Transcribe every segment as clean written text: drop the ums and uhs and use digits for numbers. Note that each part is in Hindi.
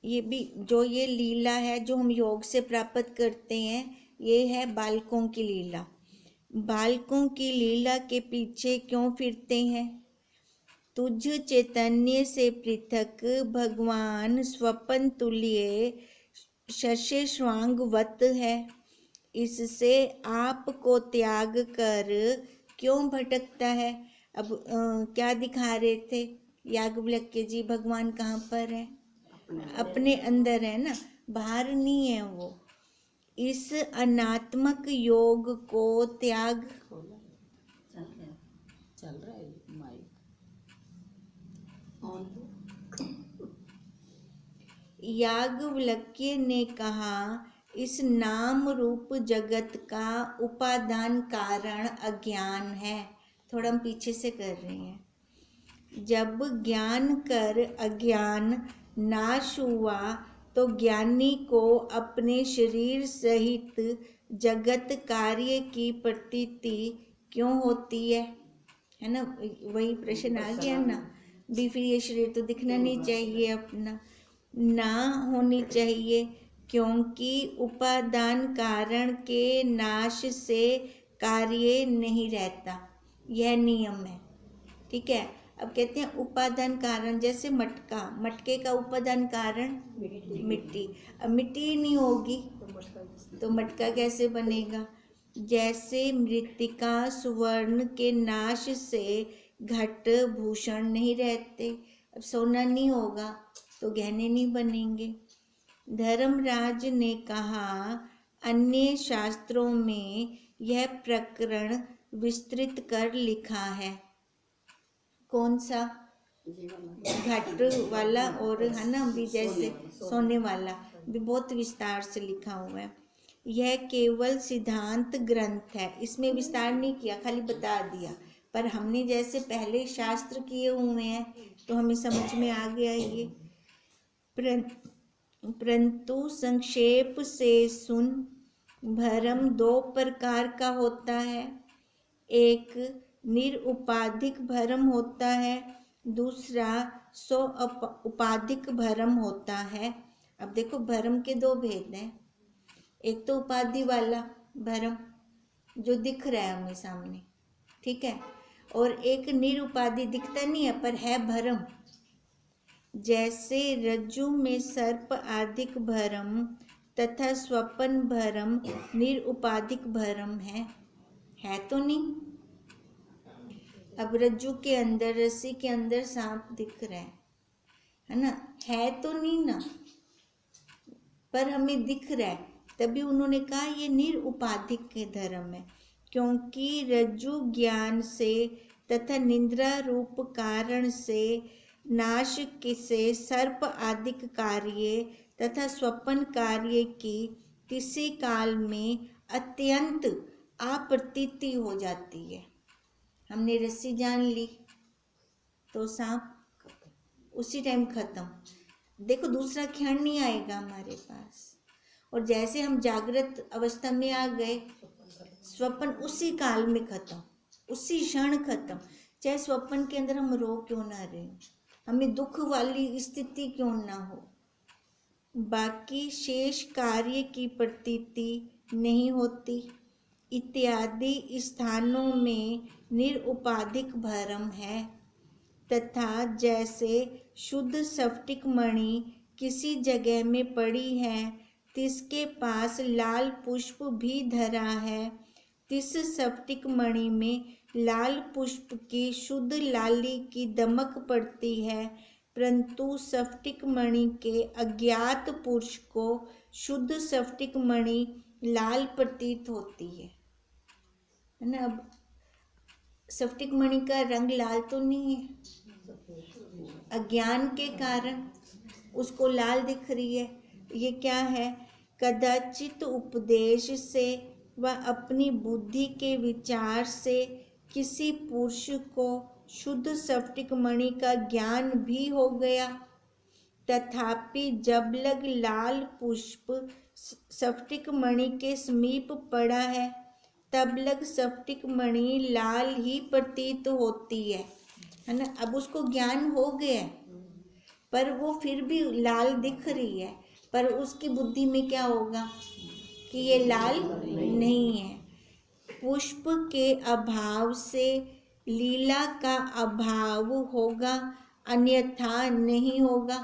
ये भी जो ये लीला है जो हम योग से प्राप्त करते हैं, ये है बालकों की लीला। बालकों की लीला के पीछे क्यों फिरते हैं? तुझ चैतन्य से पृथक भगवान स्वपन तुल्य शशेश्वांगवत है। इससे आपको त्याग कर क्यों भटकता है? अब क्या दिखा रहे थे याज्ञवल्क्य जी? भगवान कहाँ पर है? अपने अंदर है ना, बाहर नहीं है वो। इस अनात्मक योग को त्याग। चल रहा है माइक ऑन। याज्ञवल्क्य ने कहा, इस नाम रूप जगत का उपादान कारण अज्ञान है। थोड़ा हम पीछे से कर रहे हैं। जब ज्ञान कर अज्ञान नाश हुआ तो ज्ञानी को अपने शरीर सहित जगत कार्य की प्रतीति क्यों होती है ना? वही प्रश्न आ गया ना भी, फिर ये शरीर तो दिखना नहीं चाहिए अपना, ना होनी चाहिए, क्योंकि उपादान कारण के नाश से कार्य नहीं रहता। यह नियम है, ठीक है। अब कहते हैं उपादान कारण, जैसे मटका, मटके का उपादान कारण मिट्टी। अब मिट्टी ही नहीं होगी तो मटका कैसे बनेगा? जैसे मृत्तिका सुवर्ण के नाश से घट भूषण नहीं रहते। अब सोना नहीं होगा तो गहने नहीं बनेंगे। धर्मराज ने कहा, अन्य शास्त्रों में यह प्रकरण विस्तृत कर लिखा है। कौन सा? घट वाला और है ना भी, जैसे सोने वाला भी बहुत विस्तार से लिखा हुआ है। यह केवल सिद्धांत ग्रंथ है, इसमें विस्तार नहीं किया, खाली बता दिया। पर हमने जैसे पहले शास्त्र किए हुए हैं तो हमें समझ में आ गया ये। परंतु संक्षेप से सुन, भरम दो प्रकार का होता है। एक निरुपाधिक भरम होता है, दूसरा सो उपाधिक भरम होता है। अब देखो भरम के दो भेद हैं। एक तो उपाधि वाला भरम जो दिख रहा है हमें सामने, ठीक है, और एक निरुपाधि, दिखता नहीं है पर है भरम। जैसे रज्जु में सर्प आदिक भरम तथा स्वपन भरम निरुपाधिक भरम है तो नहीं। अब रज्जु के अंदर, रस्सी के अंदर सांप दिख रहा है ना, है तो नहीं ना, पर हमें दिख रहा है। तभी उन्होंने कहा ये निरुपाधिक के धर्म है, क्योंकि रज्जु ज्ञान से तथा निद्रा रूप कारण से नाश से सर्प आदिक कार्य तथा स्वपन कार्य की किसी काल में अत्यंत अप्रतीति हो जाती है। हमने रस्सी जान ली तो सांप उसी टाइम खत्म। देखो दूसरा क्षण नहीं आएगा हमारे पास। और जैसे हम जागृत अवस्था में आ गए, स्वप्न उसी काल में खत्म, उसी क्षण खत्म। चाहे स्वप्न के अंदर हम रो क्यों ना रहे, हमें दुख वाली स्थिति क्यों ना हो, बाकी शेष कार्य की प्रतीति नहीं होती। इत्यादि स्थानों में निरुपाधिक भरम है। तथा जैसे शुद्ध स्फटिक मणि किसी जगह में पड़ी है, तिसके पास लाल पुष्प भी धरा है, तिस स्फटिक मणि में लाल पुष्प की शुद्ध लाली की दमक पड़ती है, परंतु स्फटिक मणि के अज्ञात पुरुष को शुद्ध स्फटिक मणि लाल प्रतीत होती है ना। अब स्फटिक मणि का रंग लाल तो नहीं है, अज्ञान के कारण उसको लाल दिख रही है। ये क्या है? कदाचित उपदेश से व अपनी बुद्धि के विचार से किसी पुरुष को शुद्ध स्फटिक मणि का ज्ञान भी हो गया, तथापि जब लग लाल पुष्प स्फटिक मणि के समीप पड़ा है, तब लग स्फटिक मणि लाल ही प्रतीत होती है ना। अब उसको ज्ञान हो गया, पर वो फिर भी लाल दिख रही है, पर उसकी बुद्धि में क्या होगा कि ये लाल नहीं है। पुष्प के अभाव से लीला का अभाव होगा, अन्यथा नहीं होगा।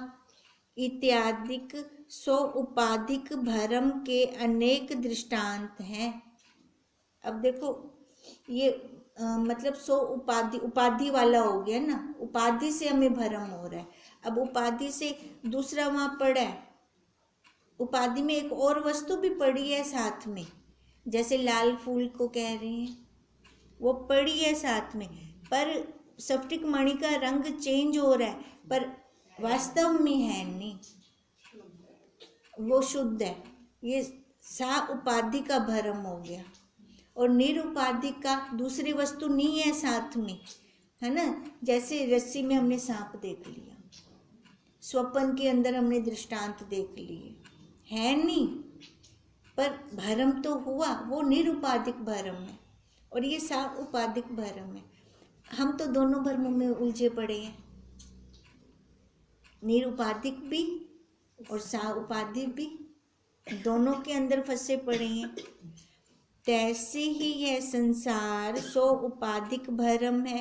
इत्यादिक सो उपाधिक भरम के अनेक दृष्टांत हैं। अब देखो ये मतलब सो उपाधि वाला हो गया ना, उपाधि से हमें भरम हो रहा है। अब उपाधि से दूसरा वहां पड़ा है, उपाधि में एक और वस्तु भी पड़ी है साथ में, जैसे लाल फूल को कह रहे हैं, वो पड़ी है साथ में, पर स्फटिक मणि का रंग चेंज हो रहा है, पर वास्तव में है नहीं, वो शुद्ध है। ये सा उपाधि का भ्रम हो गया। और निरुपाधि का दूसरी वस्तु नहीं है साथ में, है ना। जैसे रस्सी में हमने सांप देख लिया, स्वप्न के अंदर हमने दृष्टांत देख लिए, है नहीं, पर भ्रम तो हुआ, वो निरुपाधिक भ्रम है और ये सा उपाधिक भ्रम है। हम तो दोनों भ्रमों में उलझे पड़े हैं, निरुपाधिक भी और सा उपाधिक भी, दोनों के अंदर फंसे पड़े हैं। तैसे ही यह संसार सो उपाधिक भ्रम है।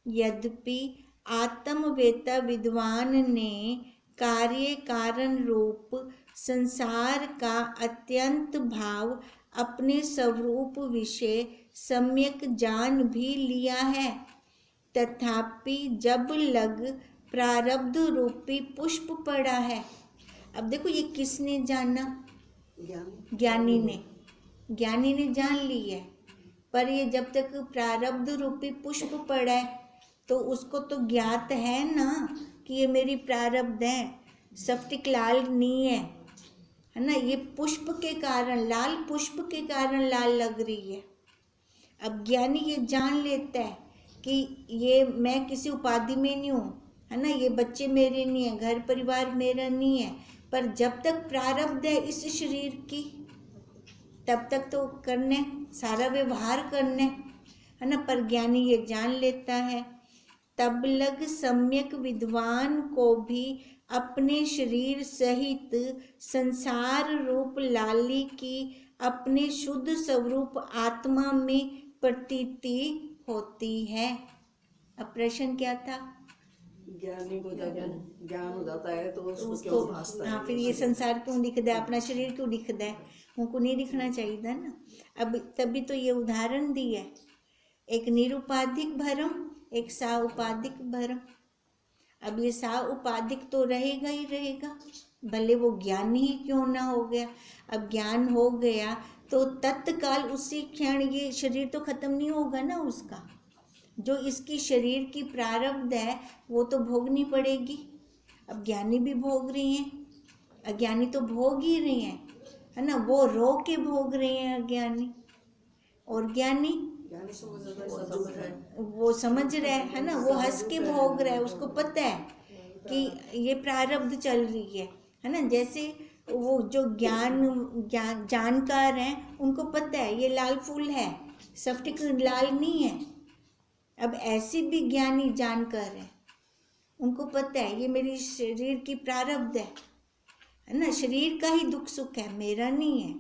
यद्यपि आत्मवेता विद्वान ने कार्य कारण रूप संसार का अत्यंत भाव अपने स्वरूप विषय सम्यक जान भी लिया है, तथापि जब लग प्रारब्ध रूपी पुष्प पड़ा है। अब देखो ये किसने जाना, ज्ञानी ने जान ली है, पर ये जब तक प्रारब्ध रूपी पुष्प पड़ा है तो उसको तो ज्ञात है ना कि ये मेरी प्रारब्ध है, स्फटिक लाल नहीं है ना, ये पुष्प के कारण, लाल पुष्प के कारण लाल लग रही है। अब ज्ञानी ये जान लेता है कि ये मैं किसी उपाधि में नहीं हूँ, है ना, ये बच्चे मेरे नहीं है, घर परिवार मेरा नहीं है, पर जब तक प्रारब्ध है इस शरीर की तब तक तो करने, सारा व्यवहार करने, है ना। पर ज्ञानी ये जान लेता है। तब लग सम्यक विद्वान को भी अपने शरीर सहित संसार रूप लाली की अपने शुद्ध स्वरूप आत्मा में प्रतीति होती है। अब प्रश्न क्या था? ज्ञानी को जब ज्ञान हो जाता है तो उसको उसको क्यों भासता है? हाँ, फिर ये संसार क्यों दिखता है, अपना शरीर क्यों दिखता है, उनको नहीं दिखना चाहिए था ना। अब तभी तो ये उदाहरण दी है, एक निरुपाधिक भ्रम, एक सा उपाधिक भ्रम। अब ये सा उपाधिक तो रहेगा ही रहेगा, भले वो ज्ञान ही क्यों ना हो गया। अब ज्ञान हो गया तो तत्काल उसी क्षण ये शरीर तो खत्म नहीं होगा ना उसका, जो इसकी शरीर की प्रारब्ध है वो तो भोगनी पड़ेगी। अब ज्ञानी भी भोग रही हैं, अज्ञानी तो भोग ही रहे हैं, है ना, वो रो के भोग रहे हैं अज्ञानी, और ज्ञानी वो समझ रहा है ना, वो हंस के भोग रहा है, उसको पता है कि ये प्रारब्ध चल रही है ना। जैसे वो जो जानकार हैं उनको पता है ये लाल फूल है, स्फटिक लाल नहीं है। अब ऐसे भी ज्ञानी जानकार है, उनको पता है ये मेरी शरीर की प्रारब्ध है ना, शरीर का ही दुख सुख है, मेरा नहीं है।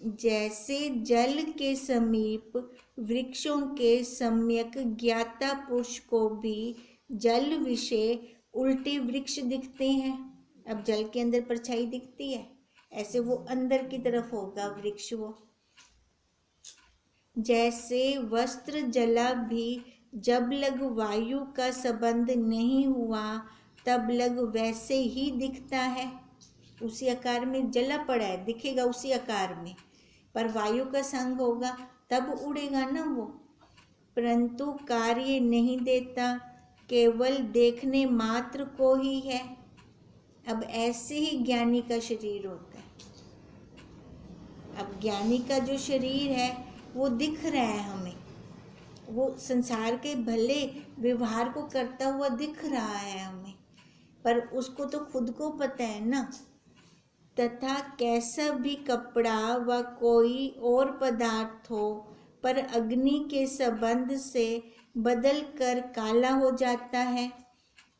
जैसे जल के समीप वृक्षों के सम्यक ज्ञाता पुरुष को भी जल विषय उल्टे वृक्ष दिखते हैं। अब जल के अंदर परछाई दिखती है, ऐसे वो अंदर की तरफ होगा वृक्ष वो। जैसे वस्त्र जला भी जब लग वायु का संबंध नहीं हुआ तब लग वैसे ही दिखता है, उसी आकार में जला पड़ा है, दिखेगा उसी आकार में, पर वायु का संग होगा तब उड़ेगा ना वो, परंतु कार्य नहीं देता, केवल देखने मात्र को ही है। अब ऐसे ही ज्ञानी का शरीर होता है। अब ज्ञानी का जो शरीर है वो दिख रहा है हमें, वो संसार के भले व्यवहार को करता हुआ दिख रहा है हमें, पर उसको तो खुद को पता है ना। तथा कैसा भी कपड़ा व कोई और पदार्थ हो, पर अग्नि के संबंध से बदल कर काला हो जाता है,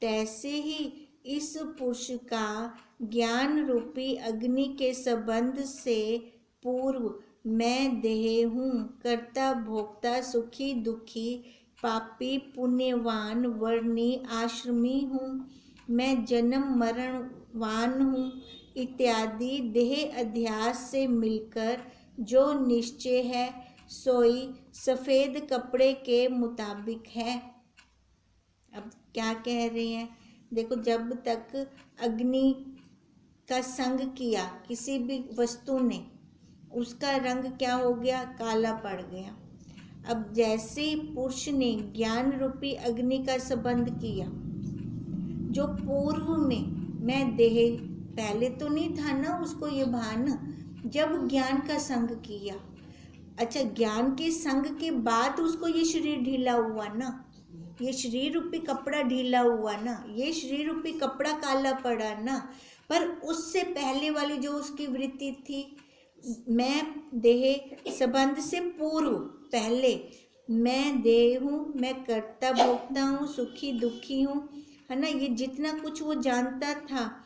तैसे ही इस पुरुष का ज्ञान रूपी अग्नि के संबंध से पूर्व मैं देह हूँ, कर्ता भोक्ता, सुखी दुखी, पापी पुण्यवान, वर्णी आश्रमी हूँ, मैं जन्म मरणवान हूँ इत्यादि देह अध्यास से मिलकर जो निश्चय है सोई सफेद कपड़े के मुताबिक है। अब क्या कह रहे हैं, देखो, जब तक अग्नि का संग किया किसी भी वस्तु ने, उसका रंग क्या हो गया, काला पड़ गया। अब जैसे ही पुरुष ने ज्ञान रूपी अग्नि का संबंध किया, जो पूर्व में मैं देह, पहले तो नहीं था ना उसको ये भान, जब ज्ञान का संग किया, अच्छा ज्ञान के संग के बाद उसको ये शरीर ढीला हुआ ना, ये शरीर रूपी कपड़ा ढीला हुआ ना, ये शरीर रूपी कपड़ा काला पड़ा ना, पर उससे पहले वाली जो उसकी वृत्ति थी, मैं देह संबंध से पूर्व पहले मैं देह हूँ, मैं कर्ता भोक्ता हूँ, सुखी दुखी हूँ, है ना, ये जितना कुछ वो जानता था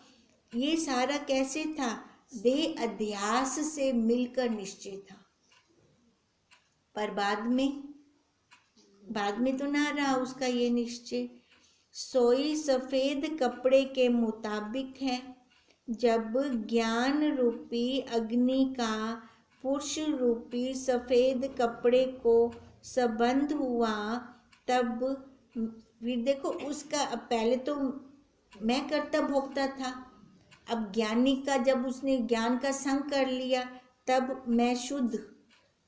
ये सारा कैसे था, देह अध्यास से मिलकर निश्चय था। पर बाद में तो ना रहा उसका ये निश्चय। सोई सफेद कपड़े के मुताबिक है। जब ज्ञान रूपी अग्नि का पुरुष रूपी सफेद कपड़े को संबंध हुआ, तब फिर देखो उसका, अब पहले तो मैं कर्ता भोक्ता था, अब ज्ञानी का जब उसने ज्ञान का संग कर लिया, तब मैं शुद्ध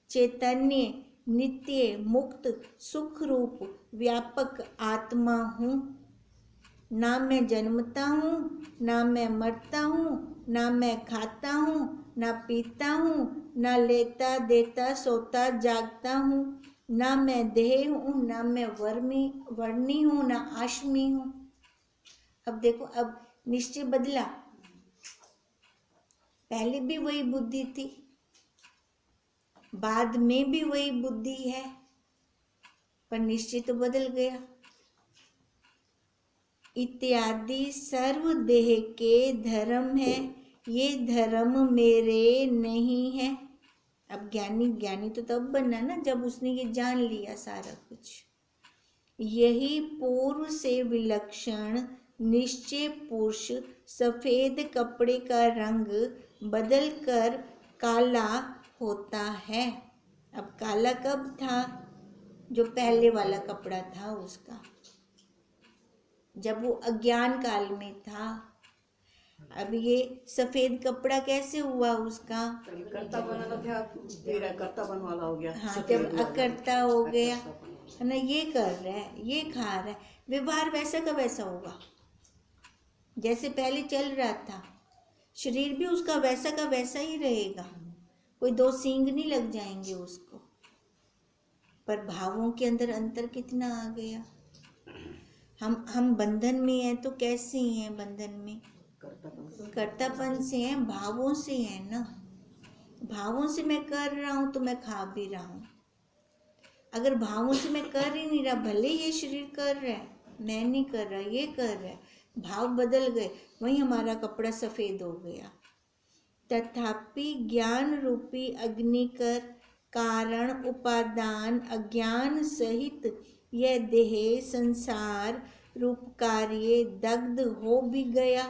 चैतन्य नित्य मुक्त सुख रूप व्यापक आत्मा हूँ। ना मैं जन्मता हूँ, ना मैं मरता हूँ, ना मैं खाता हूँ, ना पीता हूँ, ना लेता देता सोता जागता हूँ, ना मैं देह हूँ, ना मैं वर्णी हूँ, ना आश्रमी हूँ। अब देखो, अब निश्चय बदला, पहले भी वही बुद्धि थी, बाद में भी वही बुद्धि है, पर निश्चय तो बदल गया। इत्यादि सर्व देह के धर्म है, ये धर्म मेरे नहीं है। अब ज्ञानी तो तब बना ना जब उसने ये जान लिया सारा कुछ। यही पूर्व से विलक्षण निश्चय पुरुष सफेद कपड़े का रंग बदल कर काला होता है। अब काला कब था, जो पहले वाला कपड़ा था उसका, जब वो अज्ञान काल में था। अब ये सफेद कपड़ा कैसे हुआ उसका, कर्ता बना था, तेरा कर्तापन वाला हो गया। हाँ, जब अकर्ता हो गया, है ना, ये कर रहा है, ये खा रहा है, व्यवहार वैसा का वैसा होगा जैसे पहले चल रहा था, शरीर भी उसका वैसा का वैसा ही रहेगा, कोई दो सींग नहीं लग जाएंगे उसको। पर भावों के अंदर अंतर कितना आ गया। हम बंधन में हैं तो कैसे हैं, बंधन में कर्तापन से हैं, भावों से हैं ना। भावों से मैं कर रहा हूँ तो मैं खा भी रहा हूँ। अगर भावों से मैं कर ही नहीं रहा, भले ये शरीर कर रहा है, मैं नहीं कर रहा, ये कर रहा है, भाव बदल गए, वही हमारा कपड़ा सफेद हो गया। तथापि ज्ञान रूपी अग्निकर कारण उपादान अज्ञान सहित यह देह संसार रूप कार्य दग्ध हो भी गया,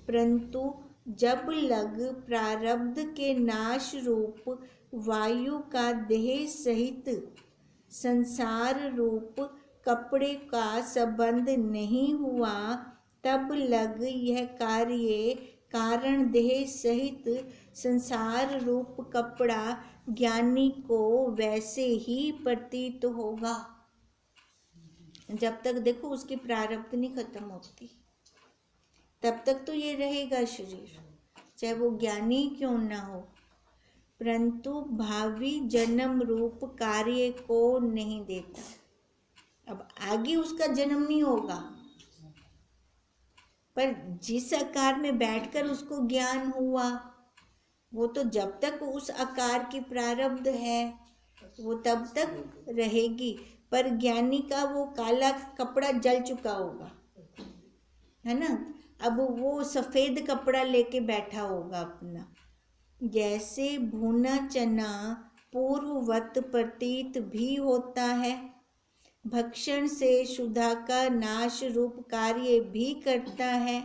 परंतु जब लग प्रारब्ध के नाश रूप वायु का देह सहित संसार रूप कपड़े का संबंध नहीं हुआ, तब लग यह कार्य कारण देह सहित संसार रूप कपड़ा ज्ञानी को वैसे ही प्रतीत होगा। जब तक देखो उसकी प्रारब्ध नहीं खत्म होती, तब तक तो ये रहेगा शरीर, चाहे वो ज्ञानी क्यों ना हो, परंतु भावी जन्म रूप कार्य को नहीं देता। अब आगे उसका जन्म नहीं होगा, पर जिस आकार में बैठकर उसको ज्ञान हुआ, वो तो जब तक उस आकार की प्रारब्ध है वो तब तक रहेगी। पर ज्ञानी का वो काला कपड़ा जल चुका होगा, है ना। अब वो सफ़ेद कपड़ा लेके बैठा होगा अपना। जैसे भुना चना पूर्ववत प्रतीत भी होता है, भक्षण से क्षुधा का नाश रूप कार्य भी करता है,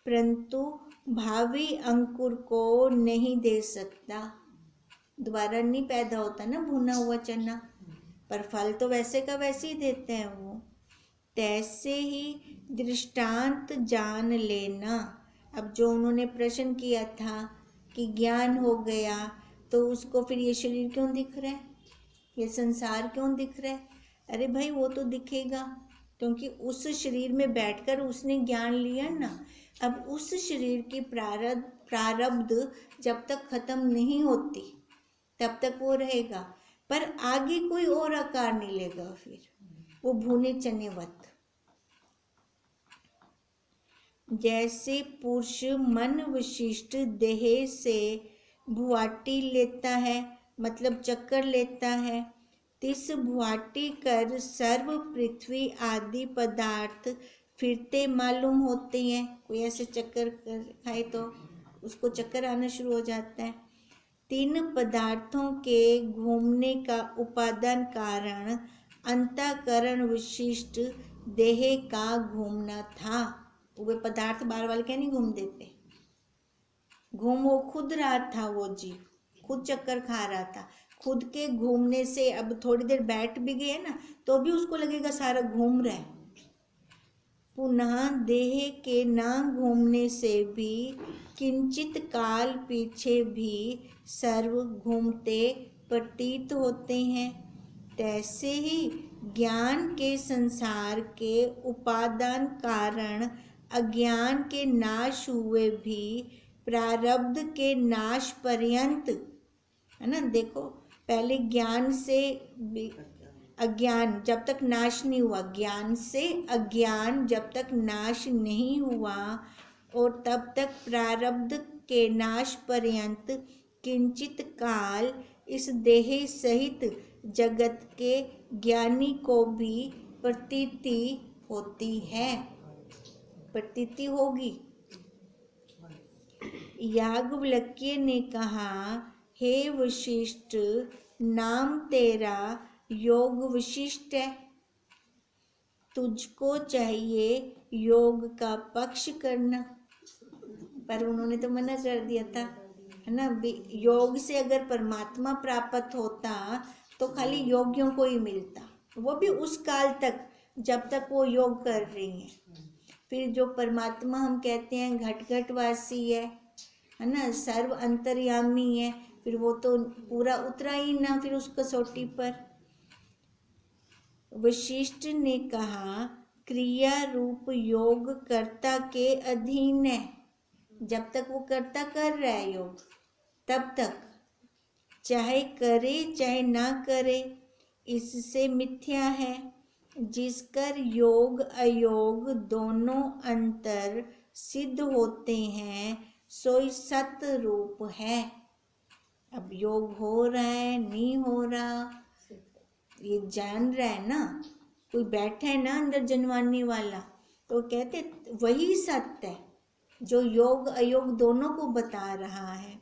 परंतु भावी अंकुर को नहीं दे सकता। दोबारा नहीं पैदा होता ना भुना हुआ चना, पर फल तो वैसे का वैसे ही देते हैं वो। तैसे ही दृष्टांत जान लेना। अब जो उन्होंने प्रश्न किया था कि ज्ञान हो गया तो उसको फिर ये शरीर क्यों दिख रहा है, ये संसार क्यों दिख रहा है? अरे भाई वो तो दिखेगा, क्योंकि उस शरीर में बैठकर उसने ज्ञान लिया ना। अब उस शरीर की प्रारब्ध जब तक खत्म नहीं होती तब तक वो रहेगा, पर आगे कोई और आकार नहीं लेगा, फिर वो भुने चने वत। जैसे पुरुष मन विशिष्ट देह से भुआटी लेता है, मतलब चक्कर लेता है, तिस भुआटी कर सर्व पृथ्वी आदि पदार्थ फिरते मालूम होते हैं। कोई ऐसे चक्कर खाए तो उसको चक्कर आना शुरू हो जाता है। तीन पदार्थों के घूमने का उपादान कारण अंतःकरण विशिष्ट देह का घूमना था। वे पदार्थ बार बार क्या नहीं घूम देते, घूम वो खुद रहा था, वो जीव खुद चक्कर खा रहा था। खुद के घूमने से अब थोड़ी देर बैठ भी गए ना तो भी उसको लगेगा सारा घूम रहा है। पुनः देह के न घूमने से भी किंचित काल पीछे भी सर्व घूमते प्रतीत होते हैं। तैसे ही ज्ञान के संसार के उपादान कारण अज्ञान के नाश हुए भी प्रारब्ध के नाश पर्यंत, है ना। देखो पहले ज्ञान से अज्ञान जब तक नाश नहीं हुआ, ज्ञान से अज्ञान जब तक नाश नहीं हुआ और तब तक प्रारब्ध के नाश पर्यंत किंचित काल इस देह सहित जगत के ज्ञानी को भी प्रतीति होती है, प्रतीति होगी। याज्ञवल्क्य ने कहा, हे वशिष्ठ, नाम तेरा योग विशिष्ट है, तुझको चाहिए योग का पक्ष करना। पर उन्होंने तो मना कर दिया था, है ना। योग से अगर परमात्मा प्राप्त होता तो खाली योगियों को ही मिलता, वो भी उस काल तक जब तक वो योग कर रही हैं। फिर जो परमात्मा हम कहते हैं घट घट वासी है ना, सर्व अंतर्यामी है, फिर वो तो पूरा उतरा ही ना फिर उस कसौटी पर। वशिष्ठ ने कहा, क्रिया रूप योग कर्ता के अधीन है। जब तक वो कर्ता कर रहा है योग तब तक, चाहे करे चाहे ना करे, इससे मिथ्या है। जिसकर योग अयोग दोनों अंतर सिद्ध होते हैं सोई सत रूप है। अब योग हो रहा है नहीं हो रहा ये जान रहा है ना, कोई बैठा है ना अंदर जनवाने वाला, तो कहते वही सत्य है जो योग अयोग दोनों को बता रहा है।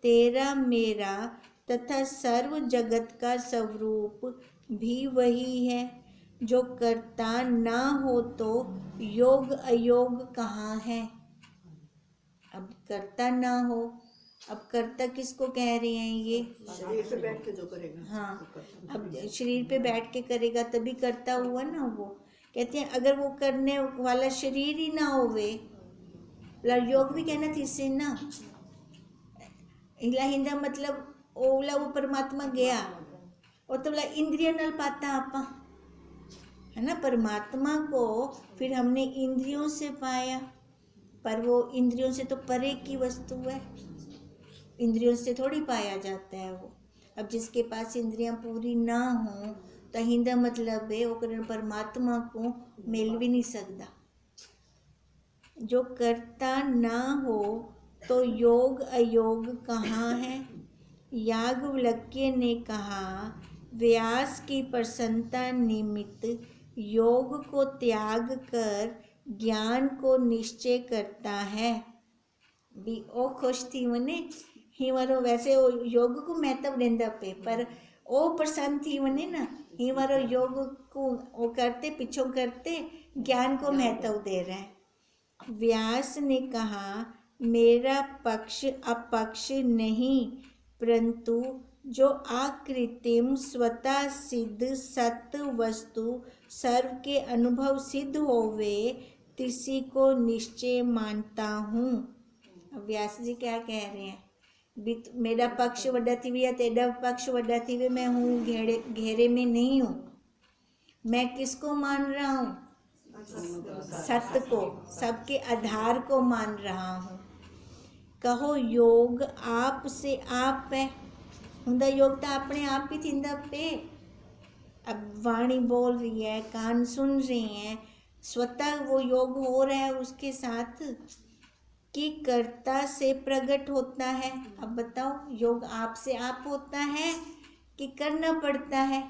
तेरा मेरा तथा सर्व जगत का स्वरूप भी वही है। जो कर्ता ना हो तो योग अयोग कहाँ है। अब कर्ता ना हो, अब कर्ता किसको कह रहे हैं ये, शरीर पे बैठ के जो करेगा। हाँ, अब शरीर पे बैठ के करेगा तभी कर्ता हुआ ना। वो कहते हैं अगर वो करने वाला शरीर ही ना होवे, योग भी कहना थी इससे ना, इला हिंदा मतलब ओला वो परमात्मा गया और तो इंद्रिय नल पाता आपा, है ना। परमात्मा को फिर हमने इंद्रियों से पाया, पर वो इंद्रियों से तो परे की वस्तु है, इंद्रियों से थोड़ी पाया जाता है वो। अब जिसके पास इंद्रियां पूरी ना हो तो हिंदा मतलब है वो परमात्मा को मिल भी नहीं सकता। जो कर्ता ना हो तो योग अयोग कहाँ है। याज्ञवल्क्य ने कहा, व्यास की प्रसन्नता निमित्त योग को त्याग कर ज्ञान को निश्चय करता है। भी ओ खुश थी मने ही वारो वैसे वो योग को महत्व देंदा पे पर ओ प्रसन्न थी मने ना ही वारो योग को वो करते पीछो करते ज्ञान को महत्व दे रहे हैं। व्यास ने कहा मेरा पक्ष अपक्ष नहीं, परंतु जो आकृतिम स्वतः सिद्ध सत्य वस्तु सर्व के अनुभव सिद्ध होवे तिसी को निश्चय मानता हूँ। अब व्यास जी क्या कह रहे हैं? मेरा पक्ष वड्डा थी या तेरा पक्ष वड्डा थी, मैं हूँ घेरे में नहीं हूँ। मैं किसको मान रहा हूँ? सत्य को, सबके आधार को मान रहा हूँ। कहो योग आप से आप है, हुंदा योग तो अपने आप ही थींदा पे। अब वाणी बोल रही है, कान सुन रहे हैं, स्वतः वो योग हो रहा है उसके साथ कि कर्ता से प्रकट होता है। अब बताओ योग आप से आप होता है कि करना पड़ता है?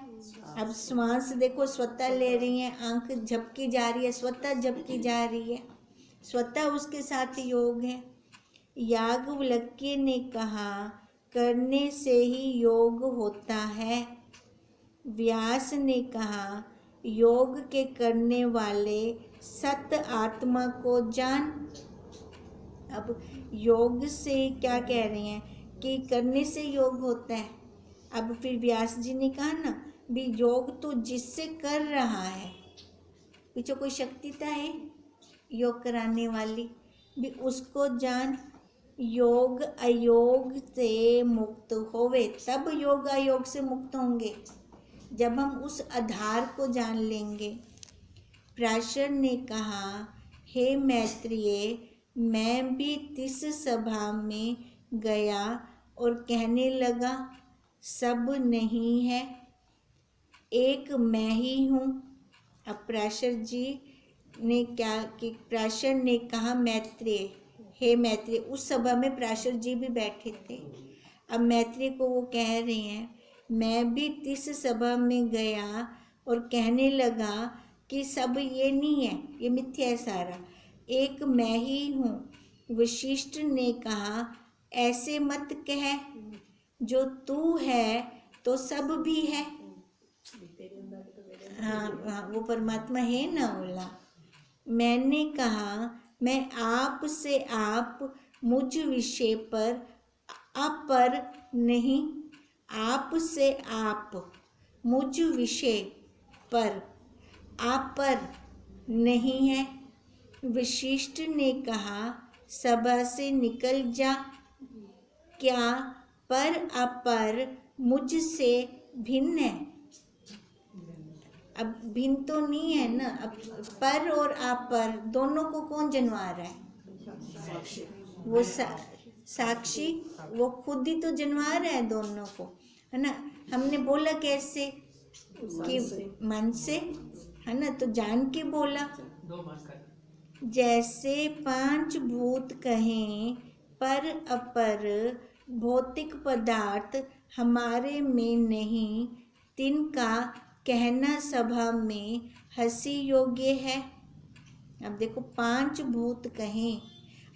अब श्वास देखो स्वतः ले रही है, आंख झपकी जा रही है, स्वतः झपकी जा रही है, स्वतः उसके साथ योग है। याज्ञवल्क्य ने कहा करने से ही योग होता है। व्यास ने कहा योग के करने वाले सत आत्मा को जान। अब योग से क्या कह रहे हैं कि करने से योग होता है। अब फिर व्यास जी ने कहा ना भी योग तो जिससे कर रहा है, पीछे कोई शक्ति तो है योग कराने वाली, भी उसको जान। योग अयोग से मुक्त होवे, तब योग अयोग से मुक्त होंगे जब हम उस आधार को जान लेंगे। पराशर ने कहा हे मैत्रेय, मैं भी तिस सभा में गया और कहने लगा सब नहीं है, एक मैं ही हूँ। अब पराशर जी ने क्या कि पराशर ने कहा मैत्रेय, हे मैत्रेय, उस सभा में पराशर जी भी बैठे थे। अब मैत्रेय को वो कह रहे हैं मैं भी तिस सभा में गया और कहने लगा कि सब ये नहीं है, ये मिथ्या है सारा, एक मैं ही हूँ। वशिष्ठ ने कहा ऐसे मत कह, जो तू है तो सब भी है। हाँ वो परमात्मा है ना बोला। मैंने कहा मैं आप से आप मुझ विषय पर अपर नहीं, आप से आप मुझ विषय पर अपर नहीं है। वशिष्ठ ने कहा सभा से निकल जा, क्या पर अपर मुझसे भिन्न है? अब भिन्न तो नहीं है ना। अब पर और अपर दोनों को कौन जनवा रहा है? वो साक्षी, वो खुद ही तो जनवा रहा है दोनों को, है ना। हमने बोला कैसे कि मन से, है ना, तो जान के बोला। जैसे पांच भूत कहें पर अपर भौतिक पदार्थ हमारे में नहीं, तिनका कहना सभा में हंसी योग्य है। अब देखो पांच भूत कहें,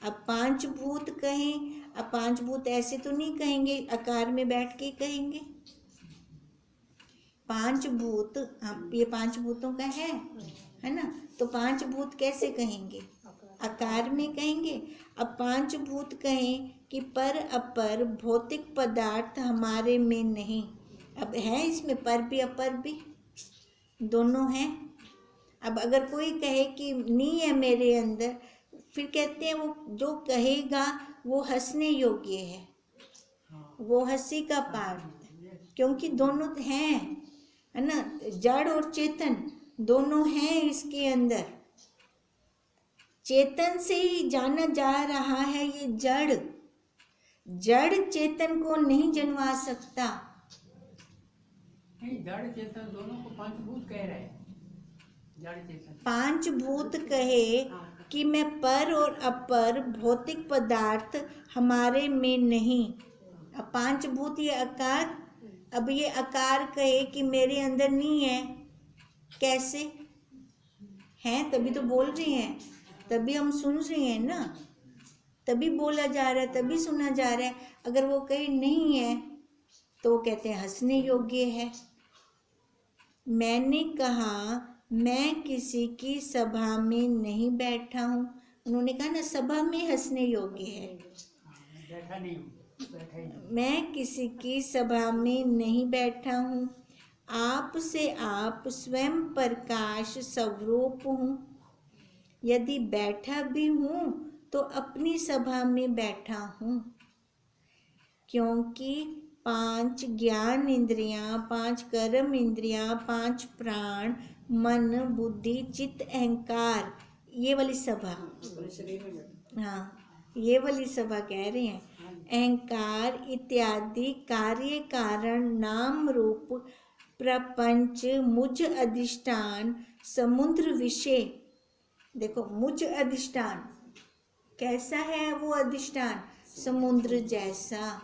अब पांच भूत कहें, अब पांच भूत ऐसे तो नहीं कहेंगे, आकार में बैठ के कहेंगे। पांच भूत, ये पांच भूतों का है ना, तो पांच भूत कैसे कहेंगे? आकार में कहेंगे। अब पांच भूत कहें कि पर अपर भौतिक पदार्थ हमारे में नहीं, अब है इसमें पर भी अपर भी दोनों हैं। अब अगर कोई कहे कि नहीं है मेरे अंदर, फिर कहते हैं वो जो कहेगा वो हंसने योग्य है, वो हंसी का पात्र, क्योंकि दोनों हैं, है ना, जड़ और चेतन दोनों हैं इसके अंदर। चेतन से ही जाना जा रहा है ये जड़, जड़ चेतन को नहीं जनवा सकता। जड़ चेतन दोनों को पांच भूत कह रहे हैं। जड़ चेतन पांच भूत कहे कि मैं पर और अपर भौतिक पदार्थ हमारे में नहीं। अब पांच भूत ये आकार, अब ये आकार कहे कि मेरे अंदर नहीं है, कैसे हैं तभी तो बोल रहे हैं, तभी हम सुन रहे हैं ना, तभी बोला जा रहा है, तभी सुना जा रहा है। अगर वो कहीं नहीं है तो वो कहते हैं हंसने योग्य है। मैंने कहा मैं किसी की सभा में नहीं बैठा हूँ। उन्होंने कहा ना सभा में हंसने योग्य है। बैठा नहीं हूँ, बैठा ही नहीं। मैं किसी की सभा में नहीं बैठा हूँ, आप से आप स्वयं प्रकाश स्वरूप हूँ। यदि बैठा भी हूँ तो अपनी सभा में बैठा हूँ, क्योंकि 5 ज्ञान इंद्रियां, 5 कर्म इंद्रियां, 5 प्राण, मन, बुद्धि, चित्त, अहंकार, ये वाली सभा, अपने शरीर में बैठा। हाँ ये वाली सभा कह रहे हैं। अहंकार इत्यादि कार्य कारण नाम रूप प्रपंच मुझ अधिष्ठान समुद्र विषय। देखो मुझ अधिष्ठान कैसा है वो अधिष्ठान, समुद्र जैसा।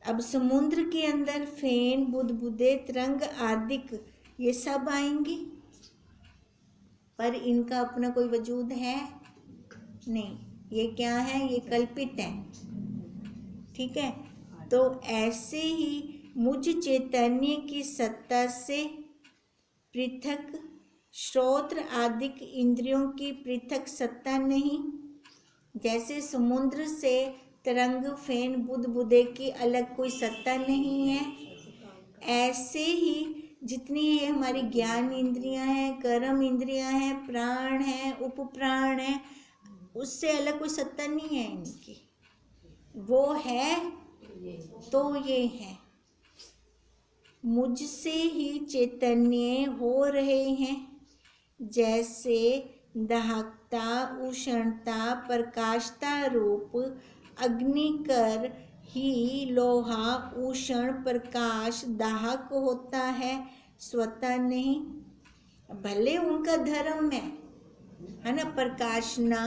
अब समुद्र के अंदर फेन, बुदबुदे, तरंग आदिक ये सब आएंगे, पर इनका अपना कोई वजूद है नहीं। ये क्या है, ये कल्पित है। ठीक है, तो ऐसे ही मुझ चैतन्य की सत्ता से पृथक श्रोत्र आदिक इंद्रियों की पृथक सत्ता नहीं। जैसे समुद्र से तरंग, फेन, बुदबुदे की अलग कोई सत्ता नहीं है, ऐसे ही जितनी ये हमारी ज्ञान इंद्रियां हैं, कर्म इंद्रियां हैं, प्राण हैं, उपप्राण हैं, उससे अलग कोई सत्ता नहीं है इनकी। वो है तो ये है। मुझसे ही चैतन्य हो रहे हैं। जैसे दाहकता, उष्णता, प्रकाशता रूप अग्निकर ही लोहा उष्ण, प्रकाश, दाहक होता है, स्वतः नहीं। भले उनका धर्म है ना, प्रकाशना,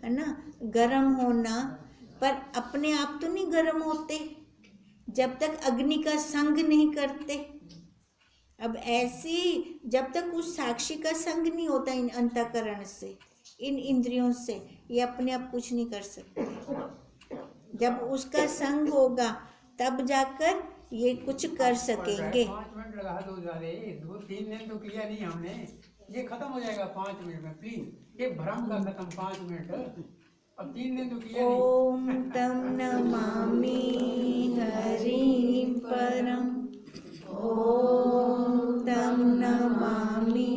है ना, गर्म होना, पर अपने आप तो नहीं गर्म होते जब तक अग्नि का संग नहीं करते। अब ऐसी जब तक उस साक्षी का संग नहीं होता इन अंतःकरण से, इन इंद्रियों से, ये अपने आप कुछ नहीं कर सकते। जब उसका संग होगा तब जाकर ये कुछ कर सकेंगे। 5 मिनट लगा दो ज़्यादा, 2-3 दिन तो किया नहीं हमने, ये खत्म हो जाएगा 5 मिनट में प्लीज। ये भ्रम का खत्म 5 मिनट, अब 3 दिन तो किया नहीं। ओम तम नमामि हरिं परम, ओम तम नमामि